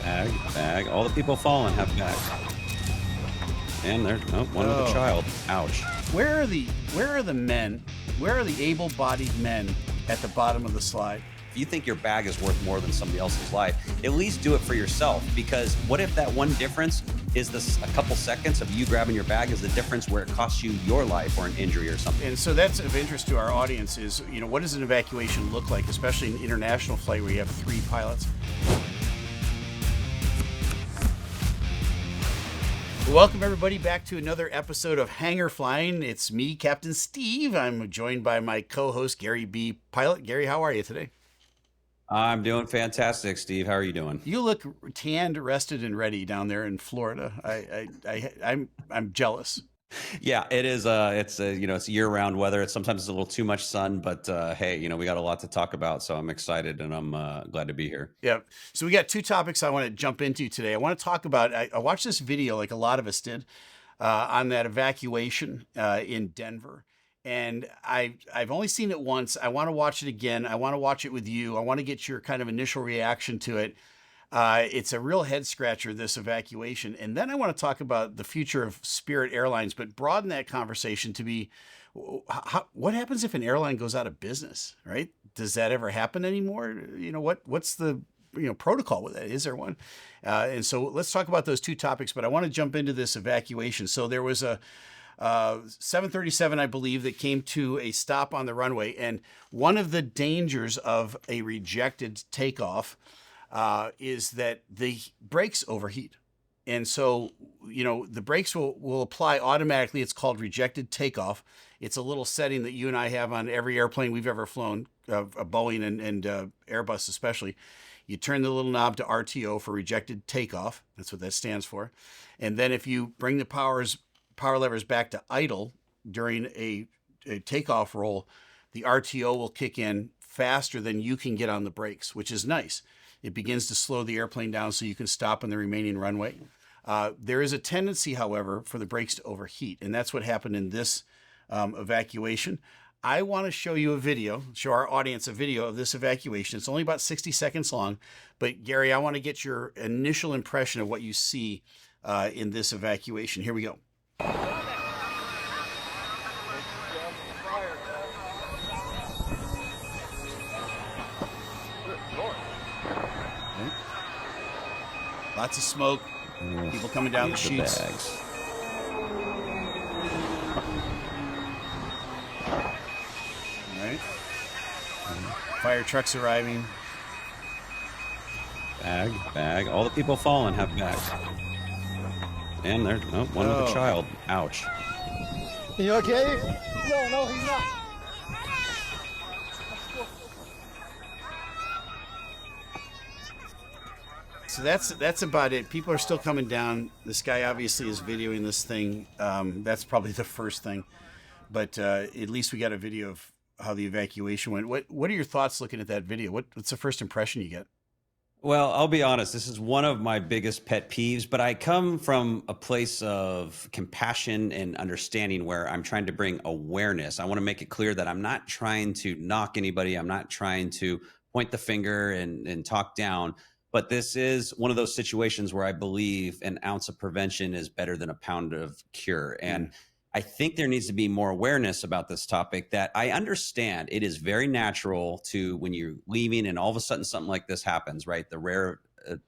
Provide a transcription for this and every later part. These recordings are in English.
Bag. All the people falling have bags. And there's one with a child. Ouch. Where are the men? Where are the able-bodied men at the bottom of the slide? If you think your bag is worth more than somebody else's life, at least do it for yourself. Because what if that one difference is a couple seconds of you grabbing your bag is the difference where it costs you your life or an injury or something? And so that's of interest to our audience is, what does an evacuation look like, especially in international flight where you have 3 pilots? Welcome, everybody, back to another episode of Hangar Flying. It's me, Captain Steve. I'm joined by my co-host, Gary B. Pilot. Gary, how are you today? I'm doing fantastic, Steve. How are you doing? You look tanned, rested, and ready down there in Florida. I'm jealous. Yeah, it is. It's year-round weather. Sometimes it's a little too much sun, but hey, we got a lot to talk about, so I'm excited and I'm glad to be here. Yeah. So we got 2 topics I want to jump into today. I want to talk about. I watched this video, like a lot of us did, on that evacuation in Denver, and I've only seen it once. I want to watch it again. I want to watch it with you. I want to get your kind of initial reaction to it. It's a real head scratcher, this evacuation. And then I want to talk about the future of Spirit Airlines, but broaden that conversation to be what happens if an airline goes out of business, right? Does that ever happen anymore? What's the protocol with that? Is there one? And so let's talk about those 2 topics, but I want to jump into this evacuation. So there was a 737, I believe, that came to a stop on the runway. And one of the dangers of a rejected takeoff is that the brakes overheat. And so, the brakes will apply automatically. It's called rejected takeoff. It's a little setting that you and I have on every airplane we've ever flown, a Boeing and Airbus especially. You turn the little knob to RTO for rejected takeoff. That's what that stands for. And then if you bring the power levers back to idle during a takeoff roll, the RTO will kick in faster than you can get on the brakes, which is nice. It begins to slow the airplane down so you can stop on the remaining runway. There is a tendency, however, for the brakes to overheat, and that's what happened in this evacuation. I want to show our audience a video of this evacuation. It's only about 60 seconds long, but Gary, I want to get your initial impression of what you see in this evacuation. Here we go. Lots of smoke, people coming down the chutes. Bags. All right. Fire trucks arriving. Bag. All the people falling have bags. And there's one with a child. Ouch. You okay? No, he's not. So that's about it. People are still coming down. This guy obviously is videoing this thing. That's probably the first thing, but at least we got a video of how the evacuation went. What are your thoughts looking at that video? What's the first impression you get? Well, I'll be honest, this is one of my biggest pet peeves, but I come from a place of compassion and understanding where I'm trying to bring awareness. I want to make it clear that I'm not trying to knock anybody. I'm not trying to point the finger and talk down. But this is one of those situations where I believe an ounce of prevention is better than a pound of cure. And I think there needs to be more awareness about this topic. That I understand it is very natural to, when you're leaving and all of a sudden something like this happens, right? The rare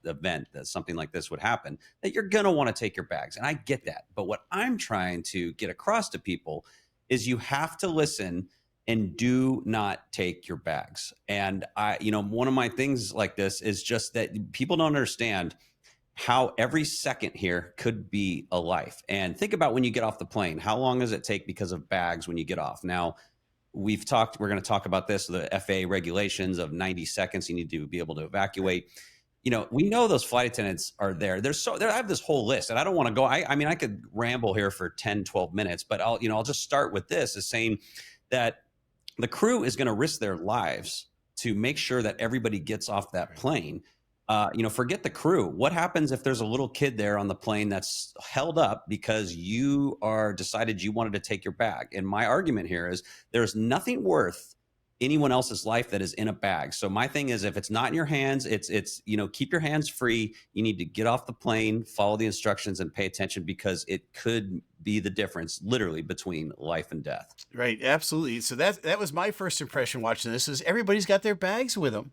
event that something like this would happen, that you're going to want to take your bags. And I get that. But what I'm trying to get across to people is you have to listen and do not take your bags. And one of my things like this is just that people don't understand how every second here could be a life. And think about when you get off the plane, how long does it take because of bags when you get off? Now, we're going to talk about this, the FAA regulations of 90 seconds. You need to be able to evacuate. We know those flight attendants are there. I have this whole list, and I don't want to go. I could ramble here for 10, 12 minutes, but I'll just start with this, is saying that the crew is going to risk their lives to make sure that everybody gets off that plane. Forget the crew. What happens if there's a little kid there on the plane that's held up because you decided you wanted to take your bag? And my argument here is there's nothing worth anyone else's life that is in a bag. So my thing is, if it's not in your hands, keep your hands free. You need to get off the plane, follow the instructions, and pay attention, because it could be the difference literally between life and death. Right, absolutely. So that was my first impression watching this, is everybody's got their bags with them.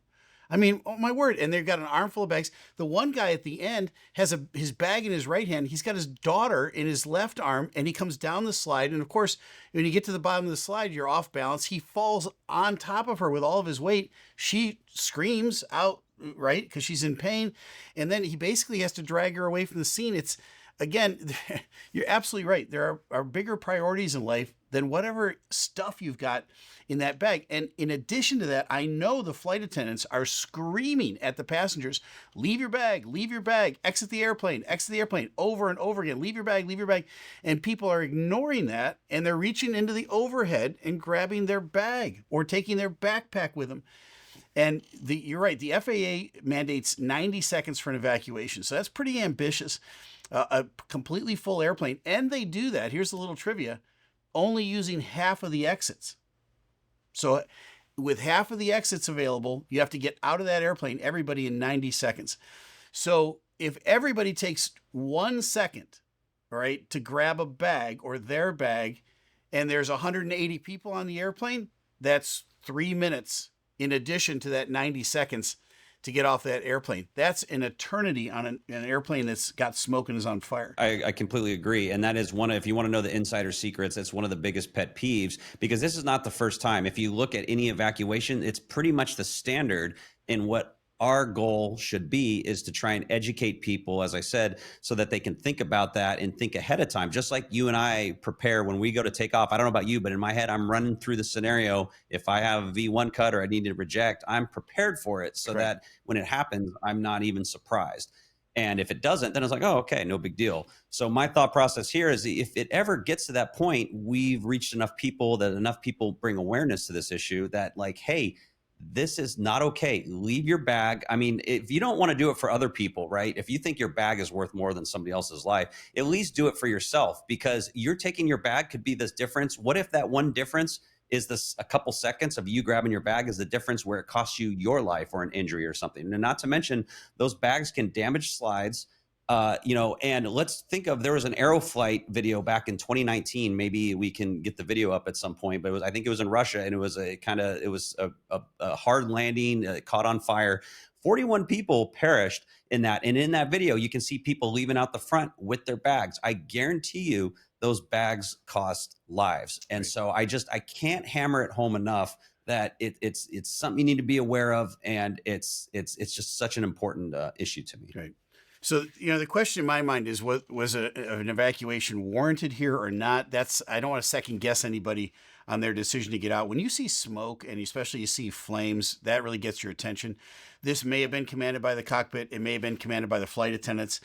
I mean, oh my word. And they've got an armful of bags. The one guy at the end has his bag in his right hand. He's got his daughter in his left arm, and he comes down the slide. And of course, when you get to the bottom of the slide, you're off balance. He falls on top of her with all of his weight. She screams out, right? Because she's in pain. And then he basically has to drag her away from the scene. It's, again, you're absolutely right. There are bigger priorities in life than whatever stuff you've got in that bag. And in addition to that, I know the flight attendants are screaming at the passengers, leave your bag, exit the airplane, over and over again, leave your bag. And people are ignoring that, and they're reaching into the overhead and grabbing their bag or taking their backpack with them. And you're right, the FAA mandates 90 seconds for an evacuation. So that's pretty ambitious. A completely full airplane. And they do that, here's a little trivia, only using half of the exits. So with half of the exits available, you have to get out of that airplane, everybody, in 90 seconds. So if everybody takes 1 second, right, to grab a bag or their bag, and there's 180 people on the airplane, that's 3 minutes in addition to that 90 seconds to get off that airplane. That's an eternity on an airplane that's got smoke and is on fire. I completely agree. And that is if you want to know the insider secrets, that's one of the biggest pet peeves, because this is not the first time. If you look at any evacuation, it's pretty much the standard. In what our goal should be is to try and educate people, as I said, so that they can think about that and think ahead of time. Just like you and I prepare when we go to take off. I don't know about you, but in my head, I'm running through the scenario. If I have a V1 cut or I need to reject, I'm prepared for it, so that when it happens, I'm not even surprised. And if it doesn't, then it's like, oh, okay, no big deal. So my thought process here is, if it ever gets to that point, we've reached enough people bring awareness to this issue that, like, hey, this is not okay. Leave your bag. I mean, if you don't want to do it for other people, right? If you think your bag is worth more than somebody else's life, at least do it for yourself, because you're taking your bag could be this difference. What if that one difference is this a couple seconds of you grabbing your bag is the difference where it costs you your life or an injury or something? And not to mention, those bags can damage slides. And let's think of, there was an Aeroflight video back in 2019. Maybe we can get the video up at some point, but I think it was in Russia, and it was a hard landing, caught on fire. 41 people perished in that. And in that video, you can see people leaving out the front with their bags. I guarantee you those bags cost lives. And so I can't hammer it home enough that it's something you need to be aware of. And it's just such an important issue to me. Right. So, the question in my mind is, was an evacuation warranted here or not? I don't want to second guess anybody on their decision to get out. When you see smoke, and especially you see flames, that really gets your attention. This may have been commanded by the cockpit. It may have been commanded by the flight attendants.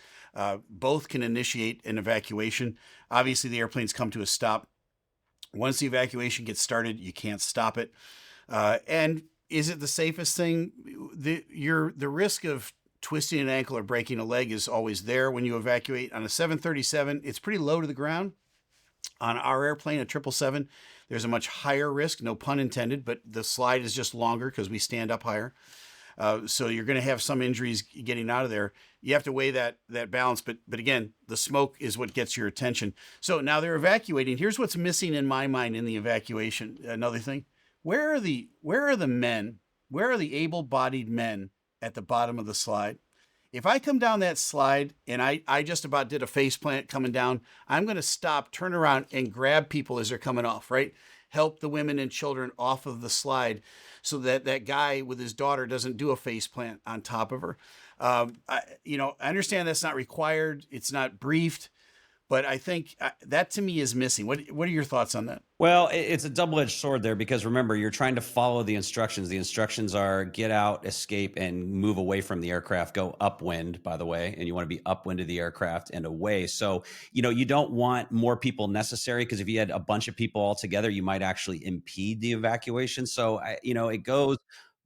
Both can initiate an evacuation. Obviously, the airplanes come to a stop. Once the evacuation gets started, you can't stop it. And is it the safest thing? The risk of twisting an ankle or breaking a leg is always there when you evacuate. On a 737, it's pretty low to the ground. On our airplane, a 777, there's a much higher risk, no pun intended, but the slide is just longer because we stand up higher. So you're going to have some injuries getting out of there. You have to weigh that balance. But again, the smoke is what gets your attention. So now they're evacuating. Here's what's missing in my mind in the evacuation. Another thing, where are the men? Where are the able-bodied men at the bottom of the slide? If I come down that slide and I just about did a face plant coming down, I'm going to stop, turn around, and grab people as they're coming off, right? Help the women and children off of the slide so that guy with his daughter doesn't do a face plant on top of her. I understand that's not required. It's not briefed. But I think that to me is missing. What are your thoughts on that? Well, it's a double-edged sword there, because remember, you're trying to follow the instructions. The instructions are get out, escape, and move away from the aircraft. Go upwind, by the way, and you want to be upwind of the aircraft and away. So, you don't want more people necessary, because if you had a bunch of people all together, you might actually impede the evacuation. So, it goes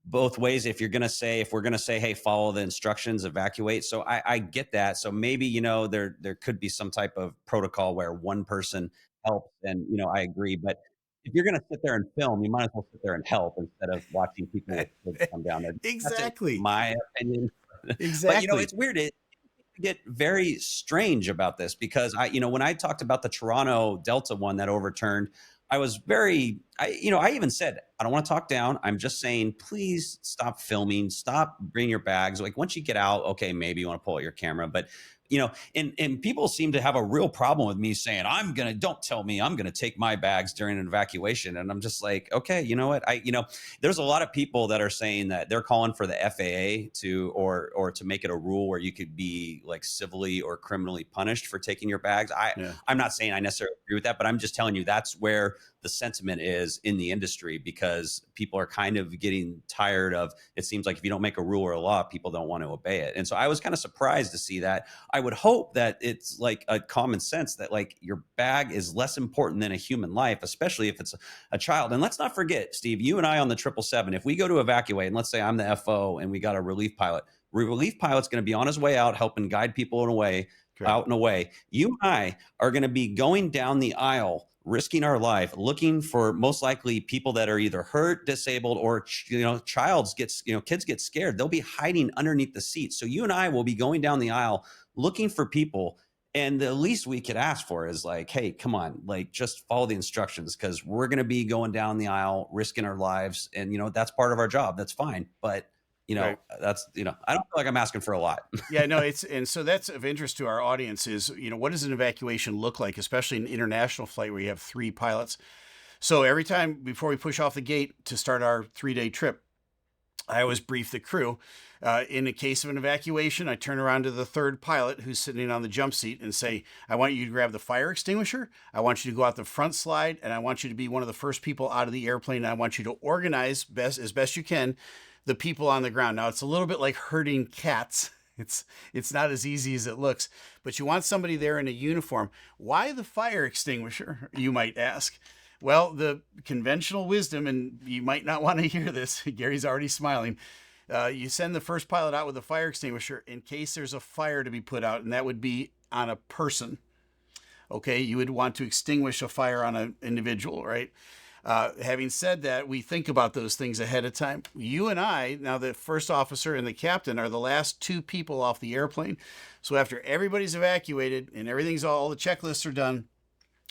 both ways. If we're going to say, hey, follow the instructions, evacuate. So I get that. So maybe, there could be some type of protocol where one person helps. And, I agree. But if you're gonna sit there and film, you might as well sit there and help instead of watching people with kids come down there. That's in Exactly. my opinion. But, Exactly. it's weird. It get very strange about this because when I talked about the Toronto Delta one that overturned, I was I even said, I don't want to talk down. I'm just saying, please stop filming, stop bringing your bags. Like once you get out, okay, maybe you want to pull out your camera, but and people seem to have a real problem with me saying, don't tell me I'm going to take my bags during an evacuation. And I'm just like, okay, you know what? There's a lot of people that are saying that they're calling for the FAA to make it a rule where you could be like civilly or criminally punished for taking your bags. Yeah. I'm not saying I necessarily agree with that, but I'm just telling you that's where the sentiment is in the industry, because people are kind of getting tired of, it seems like if you don't make a rule or a law, people don't want to obey it. And so I was kind of surprised to see that. I would hope that it's like a common sense that like your bag is less important than a human life, especially if it's a child. And let's not forget, Steve, you and I on the 777, if we go to evacuate, and let's say I'm the FO and we got a relief pilot's going to be on his way out helping guide people out and away. You and I are going to be going down the aisle, risking our life, looking for most likely people that are either hurt, disabled, or kids get scared. They'll be hiding underneath the seats. So you and I will be going down the aisle looking for people. And the least we could ask for is like, hey, come on, like just follow the instructions, because we're going to be going down the aisle, risking our lives. And, that's part of our job. That's fine. But Right. that's, I don't feel like I'm asking for a lot. Yeah, no, and so that's of interest to our audience is, what does an evacuation look like, especially an international flight where you have 3 pilots? So every time before we push off the gate to start our 3-day trip, I always brief the crew. In the case of an evacuation, I turn around to the 3rd pilot who's sitting on the jump seat and say, I want you to grab the fire extinguisher. I want you to go out the front slide, and I want you to be one of the first people out of the airplane. And I want you to organize as best you can the people on the ground. Now, it's a little bit like herding cats. It's not as easy as it looks, but you want somebody there in a uniform. Why the fire extinguisher, you might ask? Well, the conventional wisdom, and you might not want to hear this, Gary's already smiling. You send the first pilot out with a fire extinguisher in case there's a fire to be put out, and that would be on a person. Okay, you would want to extinguish a fire on an individual, right? Having said that, we think about those things ahead of time. You and I, now the first officer and the captain, are the last 2 people off the airplane. So after everybody's evacuated and all the checklists are done,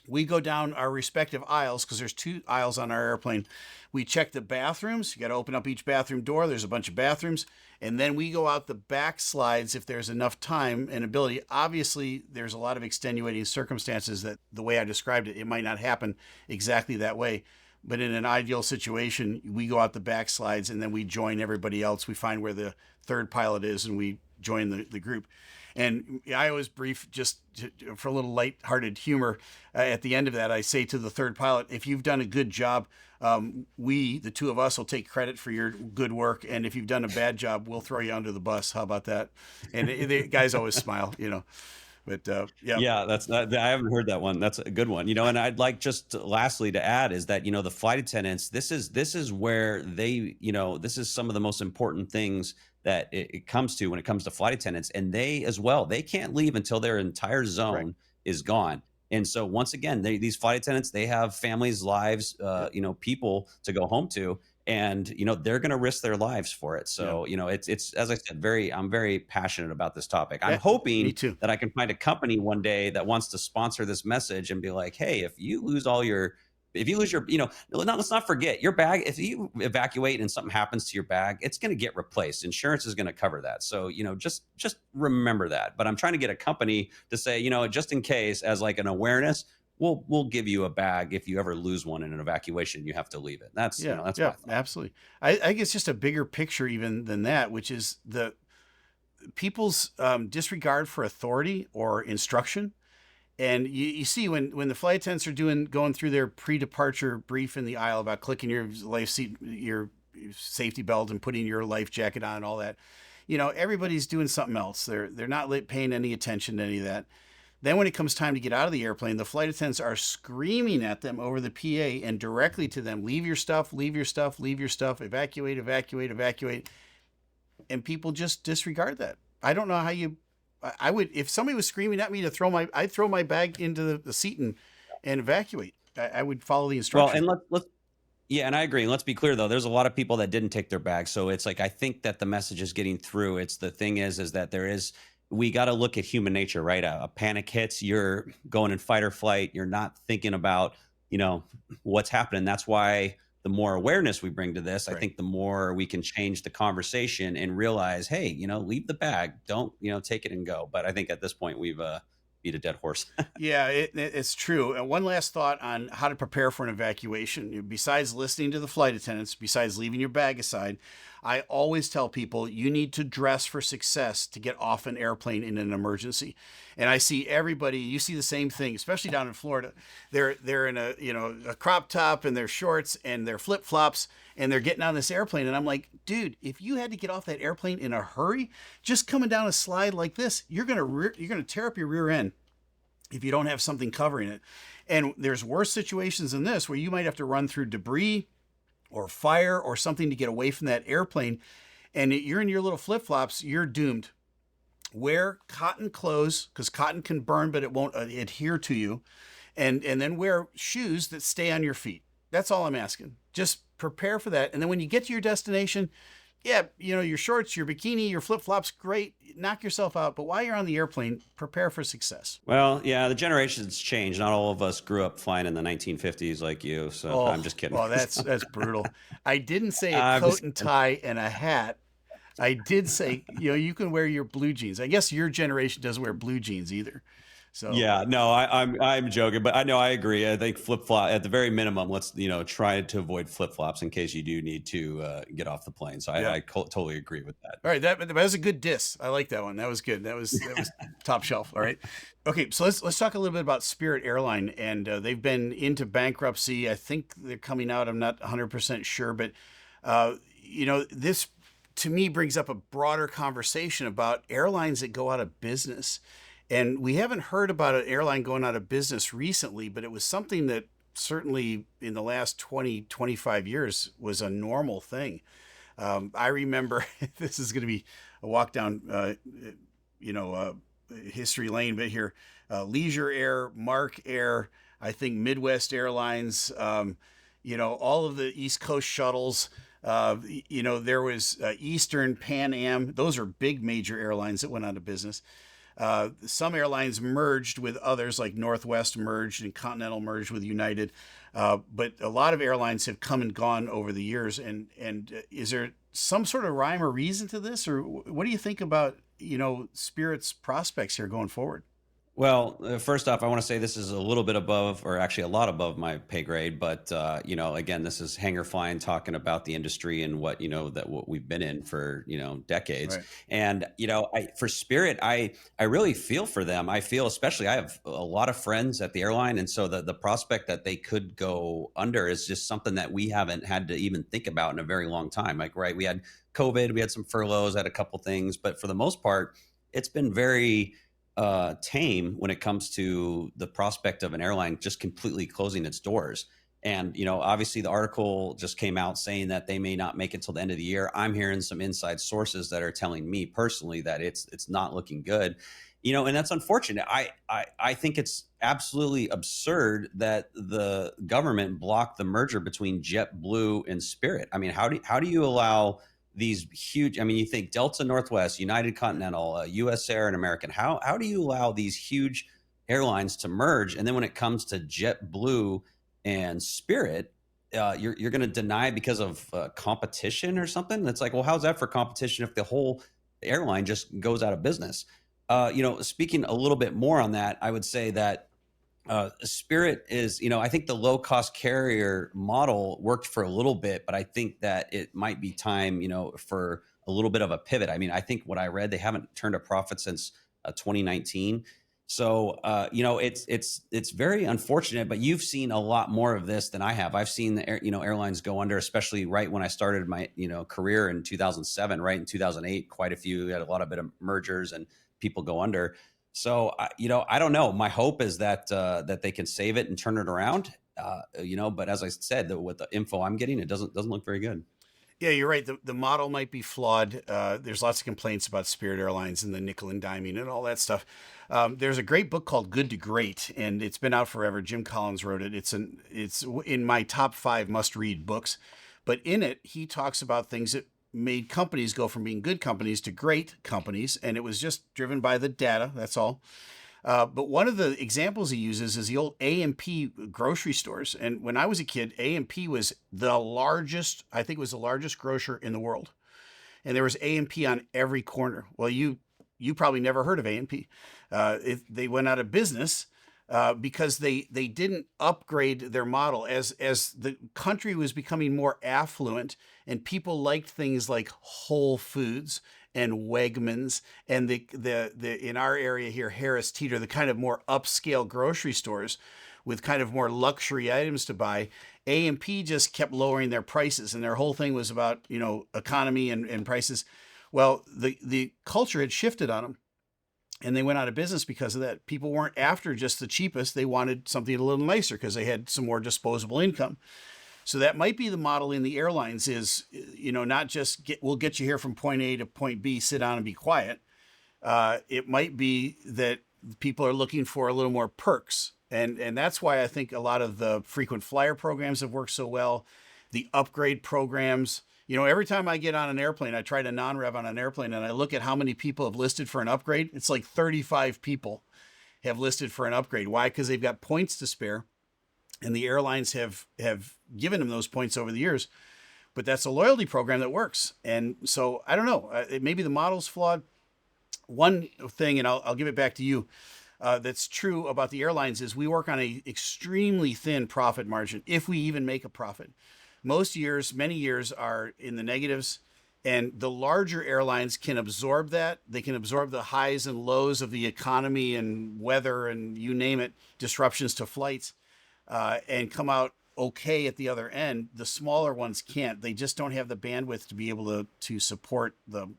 we go down our respective aisles, because there's 2 aisles on our airplane. We check the bathrooms. You got to open up each bathroom door. There's a bunch of bathrooms. And then we go out the back slides if there's enough time and ability. Obviously, there's a lot of extenuating circumstances that the way I described it, it might not happen exactly that way. But in an ideal situation, we go out the back slides and then we join everybody else. We find where the 3rd pilot is and we join the group. And I always brief for a little lighthearted humor. At the end of that, I say to the 3rd pilot, if you've done a good job, the 2 of us, will take credit for your good work. And if you've done a bad job, we'll throw you under the bus. How about that? And the guys always smile, But yeah. Yeah, I haven't heard that one. That's a good one. And I'd like just lastly to add is that, the flight attendants, this is where they, this is some of the most important things that it comes to when it comes to flight attendants. And they as well, they can't leave until their entire zone is gone. And so once again, these flight attendants, they have families, lives, people to go home to. And, they're going to risk their lives for it. So, it's, as I said, I'm very passionate about this topic. I'm hoping that I can find a company one day that wants to sponsor this message and be like, hey, if you lose your, let's not forget your bag. If you evacuate and something happens to your bag, it's going to get replaced. Insurance is going to cover that. So, just remember that. But I'm trying to get a company to say, just in case, as like an awareness, we'll give you a bag if you ever lose one in an evacuation, you have to leave it. That's absolutely. I think it's just a bigger picture even than that, which is the people's disregard for authority or instruction. And you see when the flight attendants are going through their pre-departure brief in the aisle about clicking your your safety belt and putting your life jacket on and all that, everybody's doing something else. They're not paying any attention to any of that. Then when it comes time to get out of the airplane, the flight attendants are screaming at them over the PA and directly to them, leave your stuff, leave your stuff, leave your stuff, evacuate, evacuate, evacuate. And people just disregard that. I don't know how I would, if somebody was screaming at me to I'd throw my bag into the seat and evacuate. I would follow the Well, instructions. and let's yeah, and I agree. And let's be clear though, there's a lot of people that didn't take their bags. So it's like I think that the message is getting through. It's the thing is that we got to look at human nature, right? A panic hits, you're going in fight or flight. You're not thinking about, you know, what's happening. That's why the more awareness we bring to this, I Right. think the more we can change the conversation and realize, hey, leave the bag. Don't, take it and go. But I think at this point we've beat a dead horse. Yeah, it's true. And one last thought on how to prepare for an evacuation. Besides listening to the flight attendants, besides leaving your bag aside, I always tell people you need to dress for success to get off an airplane in an emergency. And I see everybody. You see the same thing, especially down in Florida. They're in a crop top and their shorts and their flip flops, and they're getting on this airplane. And I'm like, dude, if you had to get off that airplane in a hurry, just coming down a slide like this, you're gonna tear up your rear end if you don't have something covering it. And there's worse situations than this where you might have to run through debris or fire or something to get away from that airplane. And you're in your little flip flops, you're doomed. Wear cotton clothes because cotton can burn, but it won't adhere to you. And then wear shoes that stay on your feet. That's all I'm asking. Just prepare for that. And then when you get to your destination, yeah, your shorts, your bikini, your flip flops, great. Knock yourself out. But while you're on the airplane, prepare for success. Well, yeah, the generations change. Not all of us grew up flying in the 1950s like you. So Oh, I'm just kidding. well, that's brutal. I didn't say a I'm coat just and kidding. tie and a hat. I did say, you can wear your blue jeans. I guess your generation doesn't wear blue jeans either. So, Yeah, no, I'm joking, but I know I agree. I think flip flop at the very minimum. Let's try to avoid flip flops in case you do need to get off the plane. So yeah. totally agree with that. All right, that was a good diss. I like that one. That was good. That was top shelf. All right. Okay, so let's talk a little bit about Spirit Airline, and they've been into bankruptcy. I think they're coming out. I'm not 100% sure, but this to me brings up a broader conversation about airlines that go out of business. And we haven't heard about an airline going out of business recently, but it was something that certainly in the last 20, 25 years was a normal thing. I remember this is going to be a walk down, history lane, but here, Leisure Air, Mark Air, I think Midwest Airlines, all of the East Coast shuttles. There was Eastern, Pan Am. Those are big major airlines that went out of business. Some airlines merged with others, like Northwest merged and Continental merged with United. But a lot of airlines have come and gone over the years. And is there some sort of rhyme or reason to this, or what do you think about Spirit's prospects here going forward? Well, first off, I want to say this is a little bit above, or actually a lot above my pay grade. But again, this is Hangar Flying talking about the industry and what what we've been in for decades. Right. And for Spirit, I really feel for them. I feel especially I have a lot of friends at the airline, and so the prospect that they could go under is just something that we haven't had to even think about in a very long time. Like, right, we had COVID, we had some furloughs, had a couple things, but for the most part, it's been very tame when it comes to the prospect of an airline just completely closing its doors. And obviously the article just came out saying that they may not make it till the end of the year. I'm hearing some inside sources that are telling me personally that it's not looking good. And that's unfortunate. I think it's absolutely absurd that the government blocked the merger between JetBlue and Spirit. I mean, how do you allow these huge, I mean, you think Delta, Northwest, United Continental, US Air, and American, how do you allow these huge airlines to merge? And then when it comes to JetBlue and Spirit, you're going to deny because of competition or something? It's like, well, how's that for competition if the whole airline just goes out of business? Speaking a little bit more on that, I would say that Spirit is, I think the low cost carrier model worked for a little bit, but I think that it might be time, for a little bit of a pivot. I mean, I think what I read, they haven't turned a profit since 2019. So, it's very unfortunate, but you've seen a lot more of this than I have. I've seen the airlines go under, especially right when I started my, career in 2007, right in 2008, quite a few, had a lot of bit of mergers and people go under. So, I don't know. My hope is that that they can save it and turn it around. But as I said, with the info I'm getting, it doesn't look very good. Yeah, you're right. The model might be flawed. There's lots of complaints about Spirit Airlines and the nickel and diming and all that stuff. There's a great book called Good to Great, and it's been out forever. Jim Collins wrote it. It's in my top 5 must read books. But in it, he talks about things that made companies go from being good companies to great companies, and it was just driven by the data. That's all. But one of the examples he uses is the old A&P grocery stores. And when I was a kid, A&P was the largest, I think it was the largest grocer in the world. And there was A&P on every corner. Well, you probably never heard of A&P. They went out of business because they didn't upgrade their model as the country was becoming more affluent and people liked things like Whole Foods and Wegmans and the in our area here, Harris Teeter, the kind of more upscale grocery stores with kind of more luxury items to buy. A&P just kept lowering their prices, and their whole thing was about, economy and prices. Well, the culture had shifted on them, and they went out of business because of that. People weren't after just the cheapest. They wanted something a little nicer because they had some more disposable income. So that might be the model in the airlines is, not just we'll get you here from point A to point B, sit down and be quiet. It might be that people are looking for a little more perks. And that's why I think a lot of the frequent flyer programs have worked so well. The upgrade programs, every time I get on an airplane, I try to non-rev on an airplane and I look at how many people have listed for an upgrade. It's like 35 people have listed for an upgrade. Why? Because they've got points to spare. And the airlines have given them those points over the years, but that's a loyalty program that works. And so I don't know, maybe the model's flawed. One thing, and I'll give it back to you, that's true about the airlines is we work on a extremely thin profit margin, if we even make a profit. Most years, many years are in the negatives, and the larger airlines can absorb that. They can absorb the highs and lows of the economy and weather and you name it, disruptions to flights. And come out okay at the other end. The smaller ones can't. They just don't have the bandwidth to be able to support the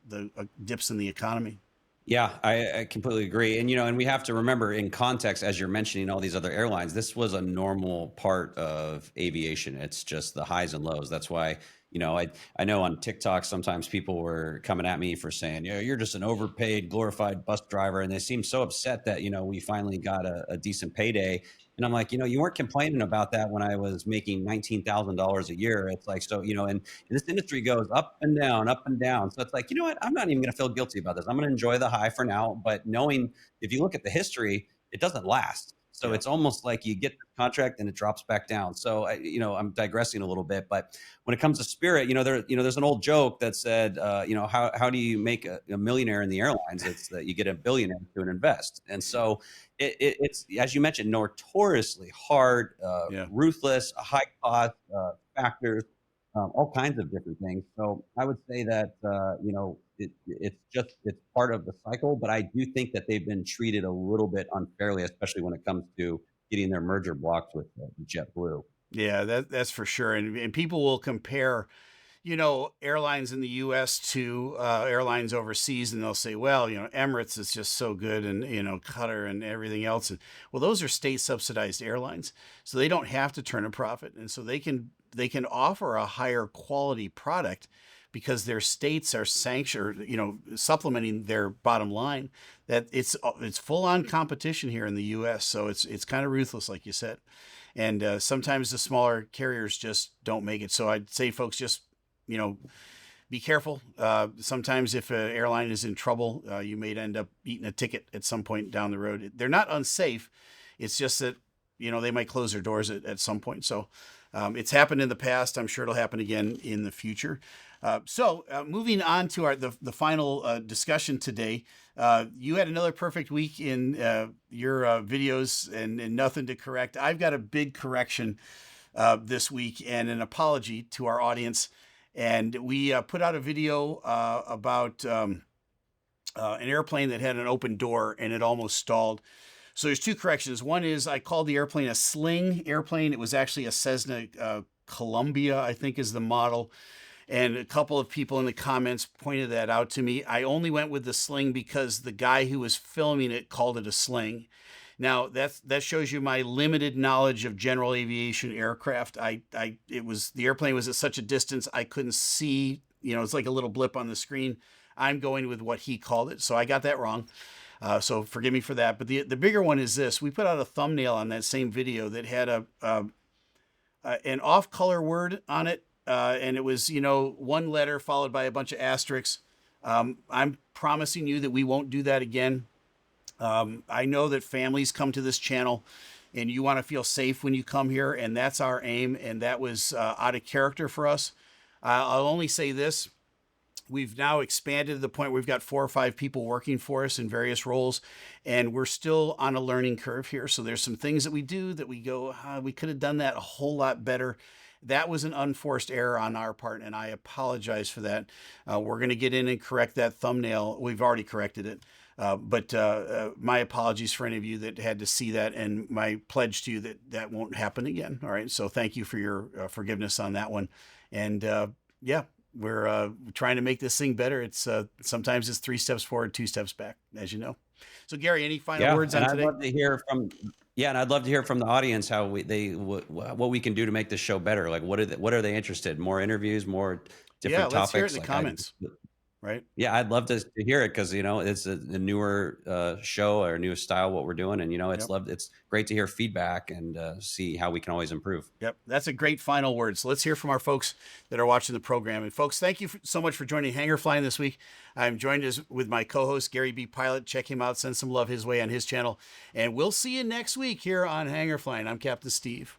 dips in the economy. Yeah, I completely agree. And we have to remember in context, as you're mentioning all these other airlines, this was a normal part of aviation. It's just the highs and lows. That's why, I know on TikTok, sometimes people were coming at me for saying, you're just an overpaid, glorified bus driver. And they seem so upset that, we finally got a decent payday. And I'm like, you weren't complaining about that when I was making $19,000 a year. It's like, so, and this industry goes up and down, up and down. So it's like, what? I'm not even going to feel guilty about this. I'm going to enjoy the high for now. But knowing if you look at the history, it doesn't last. So it's almost like you get the contract and it drops back down. So, I'm digressing a little bit, but when it comes to Spirit, there's an old joke that said, how do you make a millionaire in the airlines? It's that you get a billionaire to invest. And so it's, as you mentioned, notoriously hard, ruthless, high cost factors, all kinds of different things. So I would say that, it's part of the cycle, but I do think that they've been treated a little bit unfairly, especially when it comes to getting their merger blocked with JetBlue. Yeah, that's for sure. And people will compare, airlines in the U.S. to airlines overseas, and they'll say, well, Emirates is just so good, and Qatar and everything else. And well, those are state subsidized airlines, so they don't have to turn a profit, and so they can offer a higher quality product because their states are supplementing their bottom line. That it's full on competition here in the U.S. So it's kind of ruthless, like you said, and sometimes the smaller carriers just don't make it. So I'd say, folks, just be careful. Sometimes if an airline is in trouble, you may end up eating a ticket at some point down the road. They're not unsafe. It's just that, they might close their doors at some point. So it's happened in the past. I'm sure it'll happen again in the future. So moving on to the final discussion today. You had another perfect week in your videos and nothing to correct. I've got a big correction this week and an apology to our audience. And we put out a video about an airplane that had an open door and it almost stalled. So there's 2 corrections. One is I called the airplane a sling airplane. It was actually a Cessna Columbia, I think is the model. And a couple of people in the comments pointed that out to me. I only went with the sling because the guy who was filming it called it a sling. Now that shows you my limited knowledge of general aviation aircraft. The airplane was at such a distance I couldn't see. It's like a little blip on the screen. I'm going with what he called it, so I got that wrong. So forgive me for that. But the bigger one is this: we put out a thumbnail on that same video that had an off-color word on it, and it was one letter followed by a bunch of asterisks. I'm promising you that we won't do that again. I know that families come to this channel and you want to feel safe when you come here, and that's our aim, and that was out of character for us. I'll only say this: we've now expanded to the point where we've got 4 or 5 people working for us in various roles, and we're still on a learning curve here. So there's some things that we do that we go, we could have done that a whole lot better. That was an unforced error on our part, and I apologize for that. We're going to get in and correct that thumbnail. We've already corrected it. But my apologies for any of you that had to see that, and my pledge to you that that won't happen again. All right. So thank you for your forgiveness on that one. And yeah, we're trying to make this thing better. It's sometimes it's 3 steps forward, 2 steps back, as you know. So Gary, any final words on today? I'd love to hear from and I'd love to hear from the audience how what we can do to make this show better. Like what are they interested in? More interviews, more different topics? Let's hear it in the comments. Right. Yeah, I'd love to hear it because it's a newer show or newest style what we're doing, and it's great to hear feedback and see how we can always improve. Yep, that's a great final word. So let's hear from our folks that are watching the program. And folks, thank you so much for joining Hangar Flying this week. I'm joined with my co-host Gary B. Pilot. Check him out, send some love his way on his channel, and we'll see you next week here on Hangar Flying. I'm Captain Steeve.